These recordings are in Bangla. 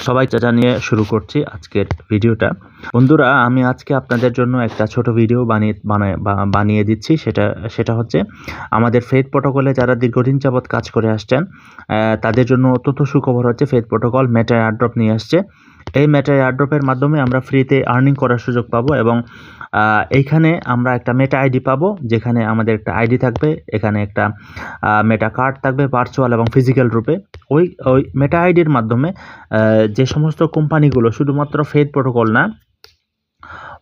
সবাইকে জানিয়ে শুরু করছি আজকের ভিডিওটা। বন্ধুরা, আমি আজকে আপনাদের জন্য একটা ছোট ভিডিও বানিয়ে দিচ্ছি। সেটা হচ্ছে আমাদের ফেথ প্রোটোকলে যারা দীর্ঘদিন যাবৎ কাজ করে আসছেন তাদের জন্য অত্যন্ত সুখবর হচ্ছে ফেথ প্রোটোকল মেটা এয়ারড্রপ নিয়ে আসছে। এই মেটা এয়ারড্রপের মাধ্যমে আমরা ফ্রিতে আর্নিং করার সুযোগ পাবো এবং এইখানে আমরা একটা মেটা আইডি পাবো, যেখানে আমাদের একটা আইডি থাকবে, এখানে একটা মেটা কার্ড থাকবে ভার্চুয়াল এবং ফিজিক্যাল রূপে। ওই মেটা আইডির মাধ্যমে যে সমস্ত কোম্পানিগুলো শুধুমাত্র ফেথ প্রোটোকল না,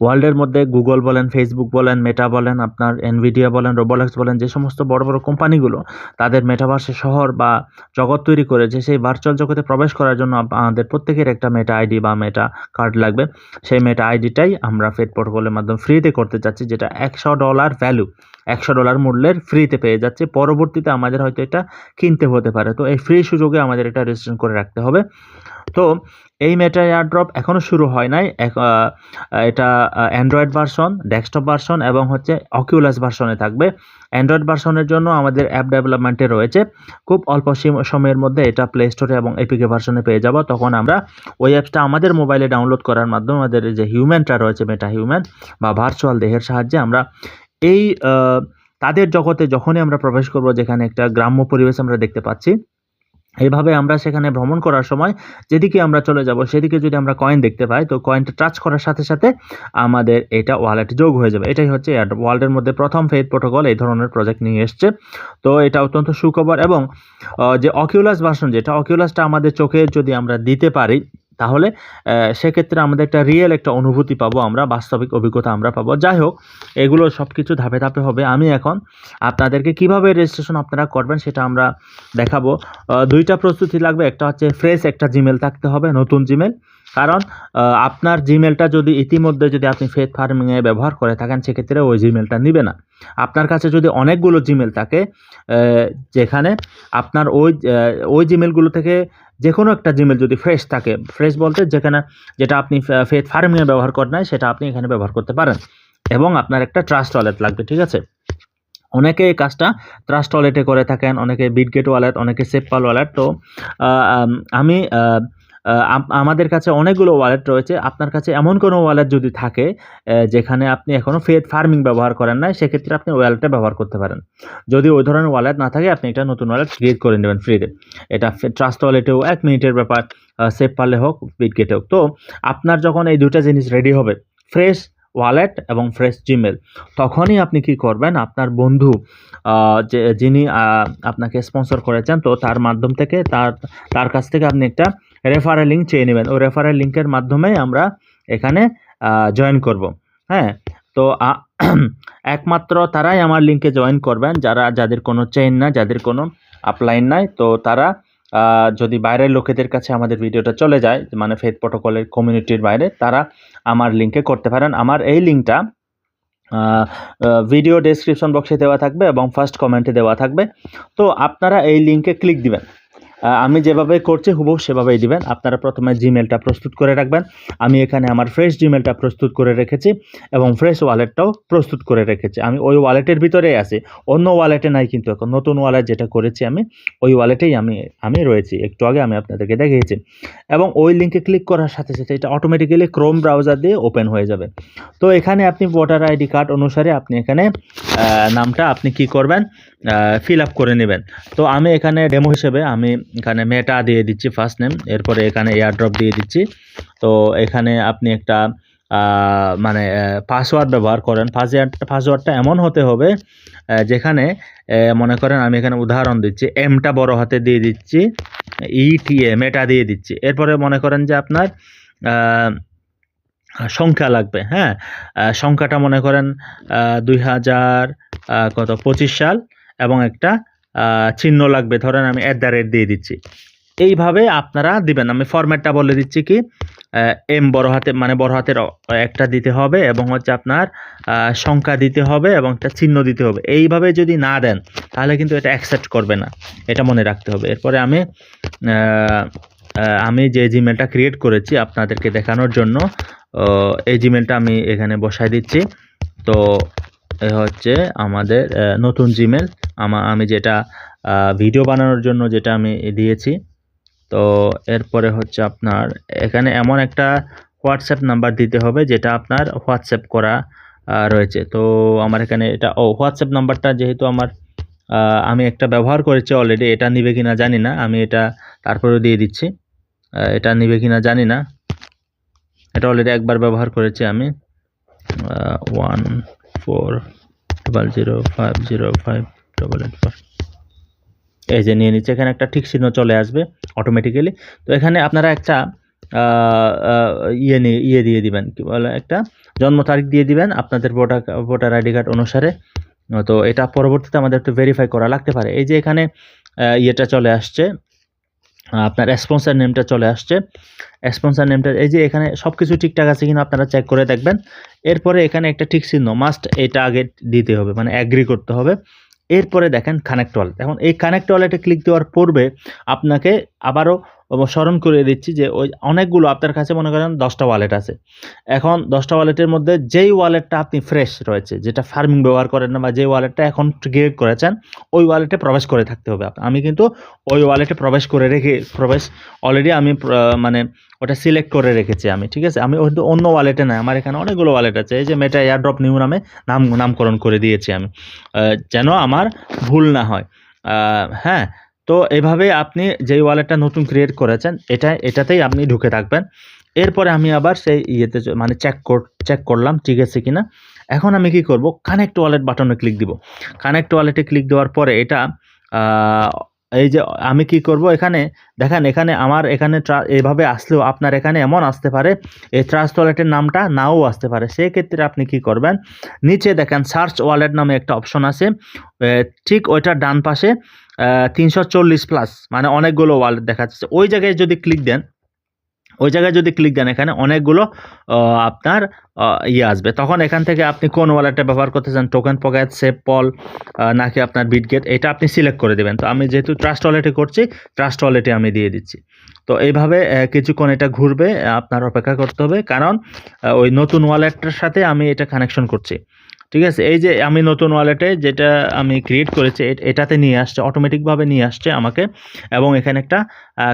ওয়ার্ল্ডের মধ্যে গুগল বলেন, ফেসবুক বলেন, মেটা বলেন, আপনার এনভিডিয়া বলেন, রোবলক্স বলেন, যে সমস্ত বড় বড় কোম্পানিগুলো তাদের মেটাভার্সে শহর বা জগৎ তৈরি করেছে, সেই ভার্চুয়াল জগতে প্রবেশ করার জন্য আমাদের প্রত্যেকের একটা মেটা আইডি বা মেটা কার্ড লাগবে। সেই মেটা আইডিটাই আমরা ফেথ প্রোটোকলের মাধ্যমে ফ্রিতে করতে চাচ্ছি, যেটা $100 ভ্যালু, $100 মূল্যের ফ্রিতে পেয়ে যাচ্ছে। পরবর্তীতে আমাদের হয়তো এটা কিনতে হতে পারে, তো এই ফ্রি সুযোগে আমাদের এটা রেজিস্ট্রেশন করে রাখতে হবে। তো এই মেটা এয়ারড্রপ এখনও শুরু হয় নাই। এটা অ্যান্ড্রয়েড ভার্সন, ডেস্কটপ ভার্সন এবং হচ্ছে অকিউলাস ভার্সনে থাকবে। অ্যান্ড্রয়েড ভার্সনের জন্য আমাদের অ্যাপ ডেভেলপমেন্টে রয়েছে। খুব অল্প সময়ের মধ্যে এটা প্লে স্টোরে এবং এপিকে ভার্সনে পেয়ে যাব। তখন আমরা ওই অ্যাপসটা আমাদের মোবাইলে ডাউনলোড করার মাধ্যমে আমাদের যে হিউম্যানটা রয়েছে, মেটা হিউম্যান বা ভার্চুয়াল দেহের সাহায্যে আমরা এই তাদের জগতে যখনই আমরা প্রবেশ করব, যেখানে একটা গ্রাম্য পরিবেশ আমরা দেখতে পাচ্ছি, এইভাবে আমরা সেখানে ভ্রমণ করার সময় যেদিকে আমরা চলে যাব সেদিকে যদি আমরা কয়েন দেখতে পাই, তো কয়েনটা টাচ করার সাথে সাথে আমাদের এটা ওয়ালেটে যোগ হয়ে যাবে। এটাই হচ্ছে ওয়ার্ল্ডের মধ্যে প্রথম ফেথ প্রোটোকল এই ধরনের প্রজেক্ট নিয়ে এসছে। তো এটা অত্যন্ত সুখবর। এবং যে অকিউলাস ভার্সন, যেটা অকিউলাসটা আমাদের চোখে যদি আমরা দিতে পারি, তাহলে সেক্ষেত্রে আমাদের একটা রিয়েল একটা অনুভূতি পাবো, আমরা বাস্তবিক অভিজ্ঞতা আমরা পাবো। যাই হোক, এগুলো সব কিছু ধাপে ধাপে হবে। আমি এখন আপনাদেরকে কিভাবে রেজিস্ট্রেশন আপনারা করবেন সেটা আমরা দেখাবো। দুইটা প্রস্তুতি লাগবে। একটা হচ্ছে ফ্রেশ একটা জিমেল থাকতে হবে, নতুন জিমেল। কারণ আপনার জিমেলটা যদি ইতিমধ্যে যদি আপনি ফেথ ফার্মিংয়ে ব্যবহার করে থাকেন, সেক্ষেত্রে ওই জিমেলটা নিবে না। আপনার কাছে যদি অনেকগুলো জিমেল থাকে, যেখানে আপনার ওই জিমেলগুলো থেকে যে কোনো একটা জিমেল যদি ফ্রেশ থাকে, ফ্রেশ বলতে যেটা আপনি ফেথ ফার্মিংয়ে ব্যবহার করেন নাই, সেটা আপনি এখানে ব্যবহার করতে পারেন। এবং আপনার একটা ট্রাস্ট ওয়ালেট লাগবে, ঠিক আছে? অনেকে এই কাজটা ট্রাস্ট ওয়ালেটে করে থাকেন, অনেকে বিটগেট ওয়ালেট, অনেকে সেপপাল ওয়ালেট। তো আমি আমাদের কাছে অনেকগুলো ওয়ালেট রয়েছে। আপনার কাছে এমন কোনো ওয়ালেট যদি থাকে যেখানে আপনি এখনও ফেথ ফার্মিং ব্যবহার করেন নাই, সেক্ষেত্রে আপনি ওয়ালেটটা ব্যবহার করতে পারেন। যদি ওই ধরনের ওয়ালেট না থাকে, আপনি একটা নতুন ওয়ালেট ক্রিয়েট করে নেবেন ফ্রিতে। এটা ট্রাস্ট ওয়ালেটেও 1 মিনিটের ব্যাপার, সেপপালে হোক, বিটগেটে হোক। তো আপনার যখন এই দুটা জিনিস রেডি হবে, ফ্রেশ ওয়ালেট এবং ফ্রেশ জিমেল, তখনই আপনি কি করবেন, আপনার বন্ধু যিনি আপনাকে স্পন্সর করেছেন, তো তার মাধ্যম থেকে তার কাছ থেকে আপনি একটা রেফারেল লিঙ্ক চেয়ে নেবেন। ওই রেফারেল লিঙ্কের মাধ্যমেই আমরা এখানে জয়েন করব। হ্যাঁ, তো একমাত্র তারাই আমার লিঙ্কে জয়েন করবেন যাদের কোনো চেইন না, যাদের কোনো আপলাইন নাই। তো তারা যদি বাইরের লোকেদের কাছে আমাদের ভিডিওটা চলে যায়, মানে ফেথ প্রোটোকলের কমিউনিটির বাইরে, তারা আমার লিঙ্কে করতে পারেন। আমার এই লিঙ্কটা ভিডিও ডেসক্রিপশন বক্সে দেওয়া থাকবে এবং ফার্স্ট কমেন্টে দেওয়া থাকবে। তো আপনারা এই লিঙ্কে ক্লিক দিবেন। আমি যেভাবে করছি হুবহু সেভাবেই দিবেন। আপনারা প্রথমে জিমেলটা প্রস্তুত করে রাখবেন। আমি এখানে আমার ফ্রেশ জিমেলটা প্রস্তুত করে রেখেছি এবং ফ্রেশ ওয়ালেটটাও প্রস্তুত করে রেখেছি। আমি ওই ওয়ালেটের ভিতরেই আছি, অন্য ওয়ালেটে নাই। কিন্তু এখন নতুন ওয়ালেট যেটা করেছি আমি, ওই ওয়ালেটেই আমি রয়েছি। একটু আগে আমি আপনাদেরকে দেখিয়েছি। এবং ওই লিঙ্কে ক্লিক করার সাথে সাথে এটা অটোমেটিক্যালি ক্রোম ব্রাউজার দিয়ে ওপেন হয়ে যাবে। তো এখানে আপনি ভোটার আইডি কার্ড অনুসারে আপনি এখানে নামটা আপনি কি করবেন, ফিল আপ করে নেবেন। তো আমি এখানে ডেমো হিসেবে আমি এখানে মেটা দিয়ে দিচ্ছি ফার্স্ট নেম, এরপরে এখানে এয়ারড্রপ দিয়ে দিচ্ছি। তো এখানে আপনি একটা মানে পাসওয়ার্ড ব্যবহার করেন। পাসওয়ার্ডটা এমন হতে হবে যেখানে মনে করেন, আমি এখানে উদাহরণ দিচ্ছি, এমটা বড় হাতে দিয়ে দিচ্ছি, ইটিএ মেটা দিয়ে দিচ্ছি। এরপরে মনে করেন যে আপনার সংখ্যা লাগবে। হ্যাঁ, সংখ্যাটা মনে করেন 2025 সাল এবং একটা চিহ্ন লাগবে, ধরেন আমি @ দিয়ে দিচ্ছি। এইভাবে আপনারা দিবেন। আমি ফরম্যাটটা বলে দিচ্ছি কি, এম বড় হাতে, মানে বড় হাতের একটা দিতে হবে এবং হচ্ছে আপনার সংখ্যা দিতে হবে এবং একটা চিহ্ন দিতে হবে। এইভাবে যদি না দেন তাহলে কিন্তু এটা অ্যাকসেপ্ট করবে না, এটা মনে রাখতে হবে। এরপরে আমি যে জিমেলটা ক্রিয়েট করেছি আপনাদেরকে দেখানোর জন্য, এই জিমেলটা আমি এখানে বসাই দিচ্ছি। তো হচ্ছে আমাদের নতুন জিমেল, আমি যেটা ভিডিও বানানোর জন্য যেটা আমি দিয়েছি। তো এরপরে হচ্ছে আপনার এখানে এমন একটা হোয়াটসঅ্যাপ নাম্বার দিতে হবে যেটা আপনার হোয়াটসঅ্যাপ করা রয়েছে। তো আমার এখানে এটা হোয়াটসঅ্যাপ নাম্বারটা যেহেতু আমি একটা ব্যবহার করেছি অলরেডি, এটা নিবে কিনা জানি না, আমি এটা তারপরেও দিয়ে দিচ্ছি। এটা নিবে কিনা জানি না, এটা অলরেডি একবার ব্যবহার করেছি আমি। 1400505884 এই যে নিয়ে নিচ্ছে, এখানে একটা ঠিক চিহ্ন চলে আসবে অটোমেটিক্যালি। তো এখানে আপনারা একটা ইয়ে দিয়ে দিবেন, কি বলে, একটা জন্ম তারিখ দিয়ে দিবেন আপনাদের ভোটার আইডি কার্ড অনুসারে। তো এটা পরবর্তীতে আমাদের একটু ভেরিফাই করা লাগতে পারে। এই যে এখানে ইয়েটা চলে আসছে, আপনার স্পন্সর নেমটা চলে আসছে। স্পন্সর নেমটা এই যে এখানে সব কিছু ঠিকঠাক আছে কিনা আপনারা চেক করে দেখবেন। এরপরে এখানে একটা ঠিক চিহ্ন মাস্ট, এটা আগে দিতে হবে, মানে অ্যাগ্রি করতে হবে। এরপরে দেখেন কানেক্ট ওয়ালেট। এখন এই কানেক্ট ওয়ালেটে ক্লিক দেওয়ার পূর্বে আপনাকে আবারও স্মরণ করে দিচ্ছি যে ওই অনেকগুলো আপনার কাছে মনে করেন 10টা ওয়ালেট আছে। এখন 10টা ওয়ালেটের মধ্যে যেই ওয়ালেটটা আপনি ফ্রেশ রয়েছে, যেটা ফার্মিং ব্যবহার করেন না, বা যে ওয়ালেটটা এখন ক্রিয়েট করেছেন, ওই ওয়ালেটে প্রবেশ করে থাকতে হবে। আমি কিন্তু ওই ওয়ালেটে প্রবেশ অলরেডি আমি মানে ওটা সিলেক্ট করে রেখেছি আমি, ঠিক আছে। আমি কিন্তু অন্য ওয়ালেটে নাই, আমার এখানে অনেকগুলো ওয়ালেট আছে। এই যে মেটা এয়ারড্রপ নিউ নামে নামকরণ করে দিয়েছি আমি, যেন আমার ভুল না হয়। হ্যাঁ, তো এভাবে আপনি যেই ওয়ালেটটা নতুন ক্রিয়েট করেছেন এটাতেই আপনি ঢুকে থাকবেন। এরপরে আমি আবার সেই ইয়েতে মানে চেক করলাম ঠিক আছে কিনা। এখন আমি কি করব, কানেক্ট ওয়ালেট বাটনে ক্লিক দিব। কানেক্ট ওয়ালেটে ক্লিক দেওয়ার পরে এটা এই যে আমি কি করব, এখানে দেখেন, এখানে আমার এখানে এভাবে আসলেও আপনার এখানে এমন আসতে পারে, এই ট্রাস্ট ওয়ালেটের নামটা নাও আসতে পারে। সেই ক্ষেত্রে আপনি কি করবেন, নিচে দেখেন সার্চ ওয়ালেট নামে একটা অপশন আছে, ঠিক ওইটার ডান পাশে 340+ মানে অনেকগুলো ওয়ালেট দেখা যাচ্ছে। ওই জায়গায় যদি ক্লিক দেন, এখানে অনেকগুলো আপনার ইয়ে আসবে। তখন এখান থেকে আপনি কোন ওয়ালেটটা ব্যবহার করতে চান, টোকেন পকেট, সেভপল নাকি আপনার বিটগেট, এটা আপনি সিলেক্ট করে দেবেন। তো আমি যেহেতু ট্রাস্ট ওয়ালেটে করছি, ট্রাস্ট ওয়ালেটে আমি দিয়ে দিচ্ছি। তো এইভাবে কিছুক্ষণ এটা ঘুরবে, আপনার অপেক্ষা করতে হবে, কারণ ওই নতুন ওয়ালেটটার সাথে আমি এটা কানেকশন করছি, ঠিক আছে। এই যে আমি নতুন ওয়ালেটে যেটা আমি ক্রিয়েট করেছি এটাতে নিয়ে আসছে, অটোমেটিকভাবে নিয়ে আসছে আমাকে, এবং এখানে একটা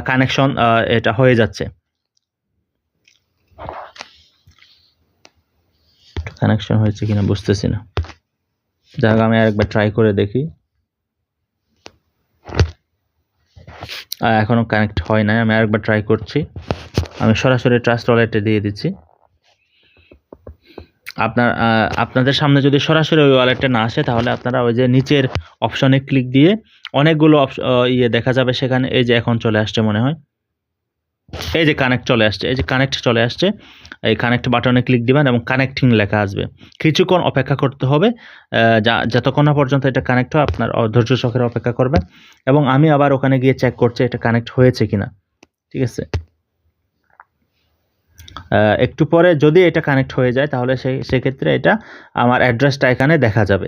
কানেকশন এটা হয়ে যাচ্ছে। কানেকশন হয়েছে কিনা বুঝতেছি না, যাই হোক আমি আরেকবার ট্রাই করে দেখি। এখনো কানেক্ট হয় নাই, আমি আরেকবার ট্রাই করছি। আমি সরাসরি ট্রাস্ট ওয়ালেটে দিয়ে দিচ্ছি। আপনাদের সামনে যদি সরাসরি ওই ওয়ালেটটা না আসে, তাহলে আপনারা ওই যে নিচের অপশনে ক্লিক দিয়ে অনেকগুলো ইয়ে দেখা যাবে সেখানে। এই যে এখন চলে আসছে মনে হয়, এই যে কানেক্ট চলে আসছে, এই যে কানেক্ট চলে আসছে। এই কানেক্ট বাটনে ক্লিক দিবেন এবং কানেক্টিং লেখা আসবে। কিছুক্ষণ অপেক্ষা করতে হবে, যতক্ষণ না পর্যন্ত এটা কানেক্ট হয় আপনার ধৈর্য সহকারে অপেক্ষা করবেন। এবং আমি আবার ওখানে গিয়ে চেক করছি এটা কানেক্ট হয়েছে কিনা, ঠিক আছে। একটু পরে যদি এটা কানেক্ট হয়ে যায়, তাহলে সেক্ষেত্রে এটা আমার অ্যাড্রেসটা এখানে দেখা যাবে।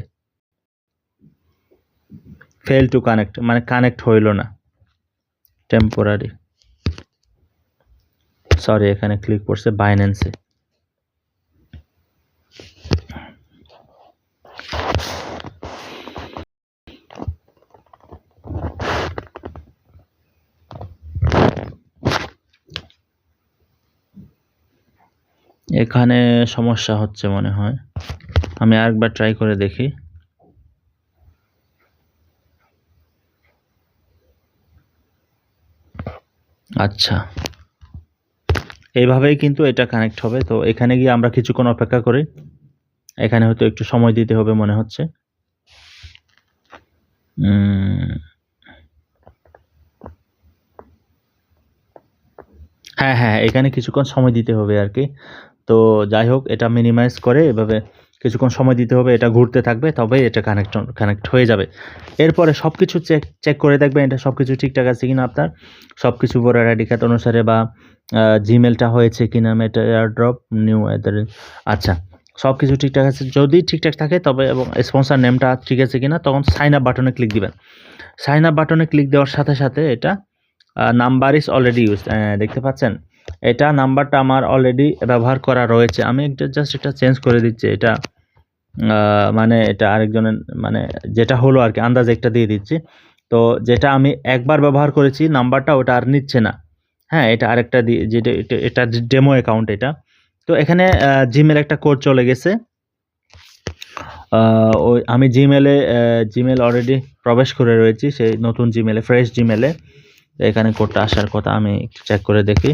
ফেল টু কানেক্ট মানে কানেক্ট হইল না, টেম্পোরারি। সরি, এখানে ক্লিক করছে বাইন্যান্সে। এখানে সমস্যা হচ্ছে মনে হয়, আমি আরেকবার ট্রাই করে দেখি। আচ্ছা, এইভাবেই কিন্তু এটা কানেক্ট হবে। তো এখানে গিয়ে আমরা কিছুক্ষণ অপেক্ষা করি, এখানে হয়তো একটু সময় দিতে হবে মনে হচ্ছে। হ্যাঁ, এখানে কিছুক্ষণ সময় দিতে হবে আর কি। তো যাই হোক, এটা মিনিমাইজ করে এভাবে কিছুক্ষণ সময় দিতে হবে, এটা ঘুরতে থাকবে, তবেই এটা কানেক্ট হয়ে যাবে। এরপরে সব কিছু চেক করে দেখবেন এটা সব কিছু ঠিকঠাক আছে কিনা, আপনার সব কিছু ভোটার আইডি কার্ড অনুসারে, বা জিমেলটা হয়েছে কিনা, মেটা এয়ারড্রপ নিউ। আচ্ছা, সব কিছু ঠিকঠাক আছে। যদি ঠিকঠাক থাকে তবে, এবং স্পন্সর নেমটা ঠিক আছে কিনা, তখন সাইন আপ বাটনে ক্লিক দিবেন। সাইন আপ বাটনে ক্লিক দেওয়ার সাথে সাথে এটা নাম্বার ইজ অলরেডি ইউজ, দেখতে পাচ্ছেন, এটা নাম্বারটা আমার অলরেডি ব্যবহার করা রয়েছে। আমি জাস্ট এটা চেঞ্জ করে দিচ্ছি, এটা মানে এটা আরেকজনের মানে যেটা হলো আর কি, আন্দাজ একটা দিয়ে দিচ্ছি। তো যেটা আমি একবার ব্যবহার করেছি নাম্বারটা ওটা আর নিচ্ছে না। হ্যাঁ, এটা আরেকটা দিয়ে যেটা এটা ডেমো অ্যাকাউন্ট এটা। তো এখানে জিমেল একটা কোড চলে গেছে। ওই আমি জিমেল অলরেডি প্রবেশ করে রয়েছি সেই নতুন জিমেলে, ফ্রেশ জিমেলে। এখানে কোডটা আসার কথা, আমি একটু চেক করে দেখি।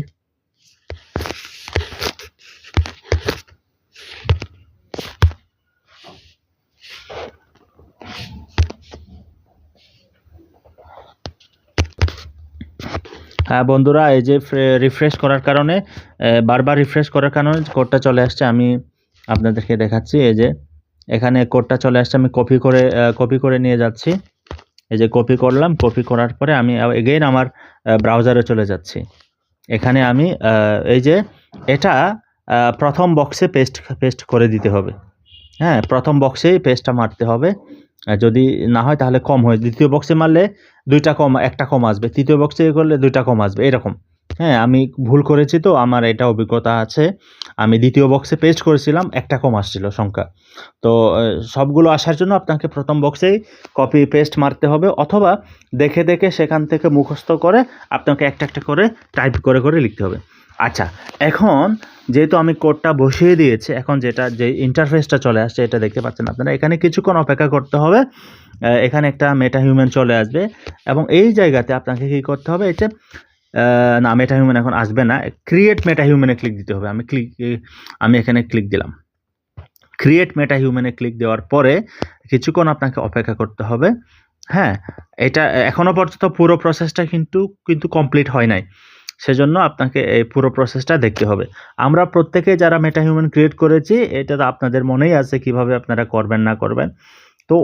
হ্যাঁ বন্ধুরা, এই যে রিফ্রেশ করার কারণে, বারবার রিফ্রেশ করার কারণে কোডটা চলে আসছে। আমি আপনাদেরকে দেখাচ্ছি। এই যে এখানে কোডটা চলে আসছে, আমি কপি করে নিয়ে যাচ্ছি। এই যে কপি করলাম, কপি করার পরে আমি এগেইন আমার ব্রাউজারে চলে যাচ্ছি। এখানে আমি এই যে এটা প্রথম বক্সে পেস্ট করে দিতে হবে। হ্যাঁ, প্রথম বক্সেই পেস্টটা মারতে হবে। যদি না হয় তাহলে কম হয়, দ্বিতীয় বক্সে মারলে 2টা কম, 1টা কম আসবে, তৃতীয় বক্সে করলে 2টা কম আসবে, এরকম। হ্যাঁ, আমি ভুল করেছি, তো আমার এটা অভিজ্ঞতা আছে। আমি দ্বিতীয় বক্সে পেস্ট করেছিলাম, 1টা কম আসছিল সংখ্যা। তো সবগুলো আসার জন্য আপনাকে প্রথম বক্সেই কপি পেস্ট মারতে হবে, অথবা দেখে দেখে সেখান থেকে মুখস্থ করে আপনাকে একটা করে টাইপ করে লিখতে হবে। আচ্ছা, এখন যেহেতু আমি কোডটা বসিয়ে দিয়েছি, এখন যে ইন্টারফেসটা চলে আসছে এটা দেখতে পাচ্ছেন আপনারা। এখানে কিছুক্ষণ অপেক্ষা করতে হবে। এখানে একটা মেটা হিউম্যান চলে আসবে, এবং এই জায়গাতে আপনাকে কী করতে হবে, এটা না, মেটা হিউম্যান এখন আসবে না, ক্রিয়েট মেটা হিউম্যানে ক্লিক দিতে হবে। আমি এখানে ক্লিক দিলাম। ক্রিয়েট মেটা হিউম্যানে ক্লিক দেওয়ার পরে কিছুক্ষণ আপনাকে অপেক্ষা করতে হবে। হ্যাঁ, এটা এখনও পর্যন্ত পুরো প্রসেসটা কিন্তু কমপ্লিট হয় নাই, সেজন্য আপনাকে এই পুরো প্রসেসটা দেখতে হবে। আমরা প্রত্যেকে যারা মেটা হিউম্যান ক্রিয়েট করেছি, এটা তো আপনাদের মনেই আছে কিভাবে আপনারা করবেন না করবেন। তো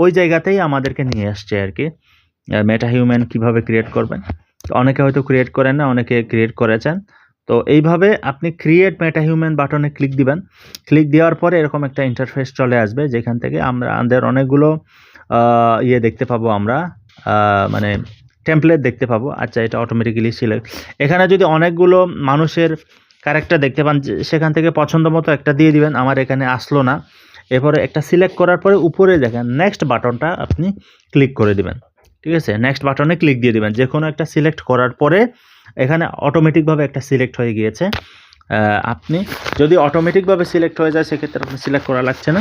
ওই জায়গাতেই আমাদেরকে নিয়ে আসছে আর কি, মেটা হিউম্যান কীভাবে ক্রিয়েট করবেন। অনেকে হয়তো ক্রিয়েট করেন না, অনেকে ক্রিয়েট করেছেন। তো এইভাবে আপনি ক্রিয়েট মেটা হিউম্যান বাটনে ক্লিক দিবেন। ক্লিক দেওয়ার পরে এরকম একটা ইন্টারফেস চলে আসবে, যেখান থেকে আমাদের অনেকগুলো দেখতে পাবো আমরা, মানে টেমপ্লেট দেখতে পাবো। আচ্ছা, এটা অটোমেটিক্যালি সিলেক্ট। এখানে যদি অনেকগুলো মানুষের ক্যারেক্টার দেখতে পান, সেখান থেকে পছন্দ মতো একটা দিয়ে দিবেন। আমার এখানে আসলো না। এরপরে একটা সিলেক্ট করার পরে উপরে দেখেন নেক্সট বাটনটা আপনি ক্লিক করে দিবেন। ঠিক আছে, নেক্সট বাটনে ক্লিক দিয়ে দিবেন। যে কোনো একটা সিলেক্ট করার পরে এখানে অটোমেটিকভাবে একটা সিলেক্ট হয়ে গিয়েছে। আপনি যদি অটোমেটিকভাবে সিলেক্ট হয়ে যায়, সেক্ষেত্রে আপনি সিলেক্ট করা লাগছে না।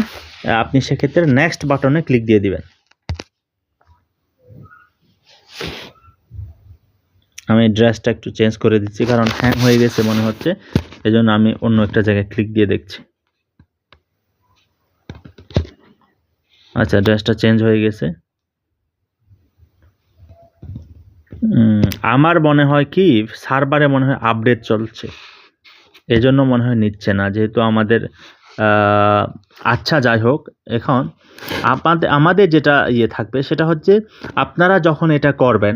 আপনি সেক্ষেত্রে নেক্সট বাটনে ক্লিক দিয়ে দিবেন। আমি ড্রেসটা একটু চেঞ্জ করে দিচ্ছি, কারণ হ্যাং হয়ে গেছে মনে হচ্ছে, এজন্য আমি অন্য একটা জায়গায় ক্লিক দিয়ে দেখছি। আচ্ছা, ড্রেসটা চেঞ্জ হয়ে গেছে। আমার মনে হয় কি, সার্ভারে মনে হয় আপডেট চলছে, এজন্য মনে হয় নিচ্ছে না, যেহেতু আমাদের আচ্ছা যাই হোক। এখন আমাদের যেটা থাকবে সেটা হচ্ছে, আপনারা যখন এটা করবেন,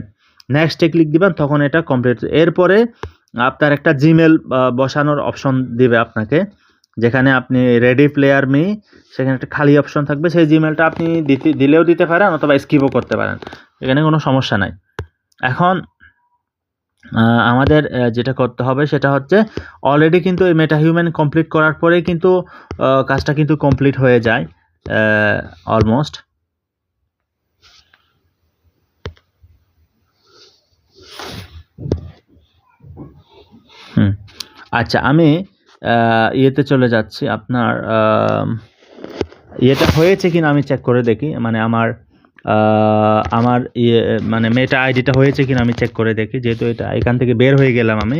নেক্সটে ক্লিক দিবেন, তখন এটা কমপ্লিট। এরপরে আপনার একটা জিমেল বসানোর অপশন দিবে আপনাকে, যেখানে আপনি রেডি প্লেয়ার মি, সেখানে একটা খালি অপশন থাকবে। সেই জিমেলটা আপনি দিলেও দিতে পারেন, অথবা স্কিপও করতে পারেন, এখানে কোনো সমস্যা নাই। এখন আমাদের যেটা করতে হবে সেটা হচ্ছে, অলরেডি কিন্তু এই মেটা হিউম্যান কমপ্লিট করার পরেই কিন্তু কাজটা কিন্তু কমপ্লিট হয়ে যায় অলমোস্ট। আচ্ছা, আমি ইয়েতে চলে যাচ্ছি, আপনার ইয়েটা হয়েছে কিনা আমি চেক করে দেখি, মানে আমার মানে মেটা আইডিটা হয়েছে কিনা আমি চেক করে দেখি। যেহেতু এটা এখান থেকে বের হয়ে গেলাম, আমি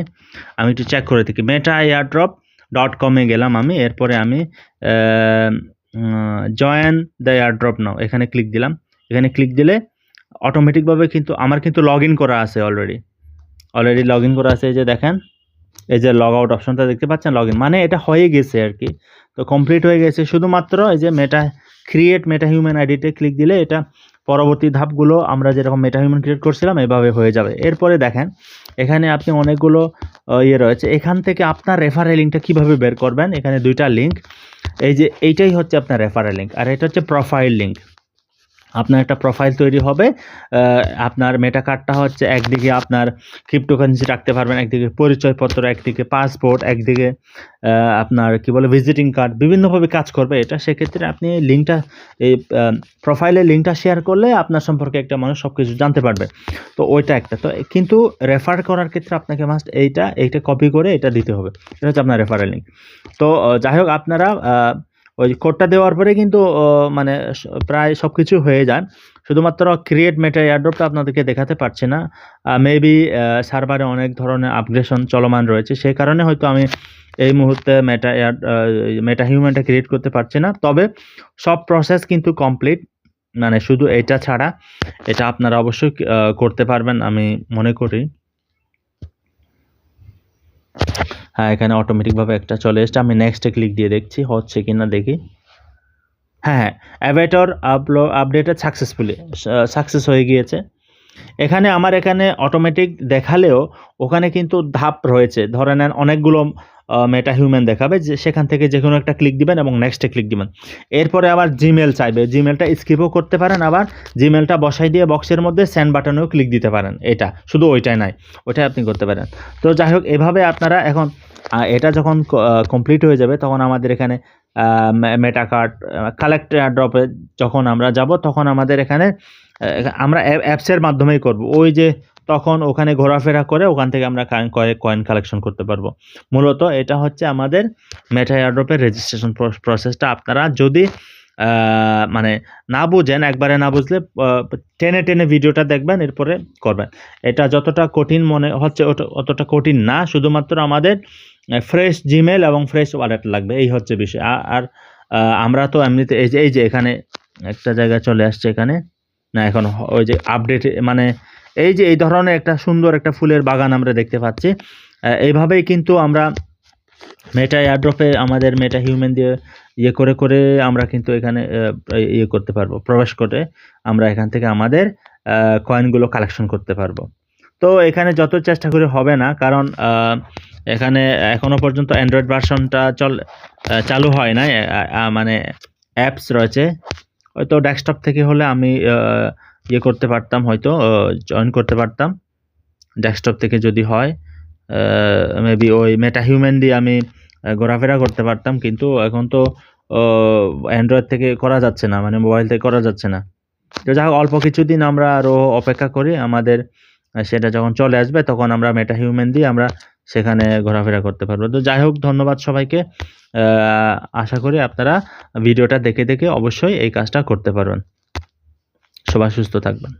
একটু চেক করে দেখি। metaairdrop.com-এ গেলাম আমি। এরপরে আমি জয়েন দ্য এয়ারড্রপ নাও, এখানে ক্লিক দিলাম। এখানে ক্লিক দিলে অটোমেটিকভাবে কিন্তু আমার লগ ইন করা আছে, অলরেডি লগ ইন করা আছে। এই যে দেখেন, এই যে লগ আউট অপশনটা দেখতে পাচ্ছেন, লগ ইন মানে এটা হয়ে গেছে আর কি। তো কমপ্লিট হয়ে গেছে। শুধুমাত্র এই যে ক্রিয়েট মেটা হিউম্যান আইডিতে ক্লিক দিলে এটা পরবর্তী ধাপগুলো আমরা যেরকম মেটা হিউম্যান ক্রিয়েট করছিলাম এভাবে হয়ে যাবে। এরপরে দেখেন, এখানে আপনি অনেকগুলো রয়েছে। এখান থেকে আপনার রেফারেল লিঙ্কটা কীভাবে বের করবেন, এখানে 2টা লিঙ্ক। এই যে এইটাই হচ্ছে আপনার রেফারেল লিঙ্ক, আর এটা হচ্ছে প্রোফাইল লিঙ্ক। আপনার একটা প্রোফাইল তৈরি হবে। আপনার মেটা কার্ডটা হচ্ছে একদিকে আপনার ক্রিপ্টোকারেন্সি রাখতে পারবেন, একদিকে পরিচয়পত্র, একদিকে পাসপোর্ট, একদিকে আপনার কি বলে ভিজিটিং কার্ড, বিভিন্নভাবে কাজ করবে এটা। সেক্ষেত্রে আপনি এই লিঙ্কটা, এই প্রোফাইলের লিঙ্কটা শেয়ার করলে আপনার সম্পর্কে একটা মানুষ সব কিছু জানতে পারবে। তো ওইটা একটা। তো কিন্তু রেফার করার ক্ষেত্রে আপনাকে মাস্ট এইটা কপি করে এটা দিতে হবে। এটা হচ্ছে আপনার রেফারেল লিঙ্ক। তো যাই হোক, আপনারা ওই কোডটা দেওয়ার পরে কিন্তু মানে প্রায় সব কিছু হয়ে যায়। শুধুমাত্র ক্রিয়েট মেটা এয়ারড্রপটা আপনাদেরকে দেখাতে পারছি না। মেবি সার্ভারে অনেক ধরনের আপগ্রেডেশন চলমান রয়েছে, সেই কারণে হয়তো আমি এই মুহূর্তে মেটা হিউম্যানটা ক্রিয়েট করতে পারছি না। তবে সব প্রসেস কিন্তু কমপ্লিট, মানে শুধু এটা ছাড়া। এটা আপনারা অবশ্যই করতে পারবেন আমি মনে করি। হ্যাঁ, এখানে অটোমেটিকভাবে একটা চলে এসেছে। আমি নেক্সটে ক্লিক দিয়ে দেখছি হচ্ছে কিনা দেখি। হ্যাঁ, অ্যাভাটার আপডেটেড সাকসেস হয়ে গিয়েছে। এখানে আমার অটোমেটিক দেখালেও ওখানে কিন্তু ধাপ রয়েছে। ধরে নেন অনেকগুলো মেটা হিউম্যান দেখাবে, যে সেখান থেকে যেকোনো একটা ক্লিক দিবেন এবং নেক্সটে ক্লিক দিবেন। এরপরে আবার জিমেল চাইবে, জিমেলটা স্কিপও করতে পারেন, আবার জিমেলটা বসাই দিয়ে বক্সের মধ্যে সেন্ড বাটনেও ক্লিক দিতে পারেন। এটা শুধু ওইটাই নাই, ওইটাই আপনি করতে পারেন। তো যাই হোক, এভাবে আপনারা এখন এটা যখন কমপ্লিট হয়ে যাবে তখন আমাদের এখানে মেটা কার্ড কালেক্ট এয়ারড্রপে যখন আমরা যাব তখন আমাদের এখানে আমরা অ্যাপসের মাধ্যমেই করব। ওই যে তখন ওখানে ঘোরাফেরা করে ওখান থেকে আমরা কয়েন কালেকশন করতে পারবো। মূলত এটা হচ্ছে আমাদের মেটা এয়ারড্রপের রেজিস্ট্রেশন প্রসেসটা। আপনারা যদি মানে না বুঝেন, একবারে না বুঝলে টেনে টেনে ভিডিওটা দেখবেন, এরপরে করবেন। এটা যতটা কঠিন মনে হচ্ছে অতটা কঠিন না, শুধুমাত্র আমাদের ফ্রেশ জিমেল এবং ফ্রেশ ওয়ালেট লাগবে, এই হচ্ছে বিষয়। আর আমরা তো এমনিতে এই যে এখানে একটা জায়গায় চলে আসছে, এখানে না এখন ওই যে আপডেট, মানে এই যে এই ধরনের একটা সুন্দর একটা ফুলের বাগান আমরা দেখতে পাচ্ছি। এইভাবেই কিন্তু আমরা মেটা এয়ারড্রপে আমাদের মেটা হিউম্যান দিয়ে ইয়ে করে করে আমরা কিন্তু এখানে ইয়ে করতে পারবো, প্রবেশ করে আমরা এখান থেকে আমাদের কয়েনগুলো কালেকশন করতে পারবো। তো এখানে যত চেষ্টা করে হবে না, কারণ এখানে এখনো পর্যন্ত অ্যান্ড্রয়েড ভার্সনটা চালু হয় নাই। মানে অ্যাপস রয়েছে, হয়তো ডেস্কটপ থেকে হলে আমি ইয়ে করতে পারতাম, হয়তো জয়েন করতে পারতাম ডেস্কটপ থেকে যদি হয়। মেবি ওই মেটা হিউম্যান দিয়ে আমি ঘোরাফেরা করতে পারতাম, কিন্তু এখন তো অ্যান্ড্রয়েড থেকে করা যাচ্ছে না, মানে মোবাইল থেকে করা যাচ্ছে না। তো যাই হোক, অল্প কিছুদিন আমরা আরও অপেক্ষা করি, আমাদের সেটা যখন চলে আসবে তখন আমরা মেটা হিউম্যান দিয়ে আমরা সেখানে ঘোরাফেরা করতে পারবো। তো যাই হোক, ধন্যবাদ সবাইকে। আশা করি আপনারা ভিডিওটা দেখে দেখে অবশ্যই এই কাজটা করতে পারবেন। সবাই সুস্থ থাকবেন।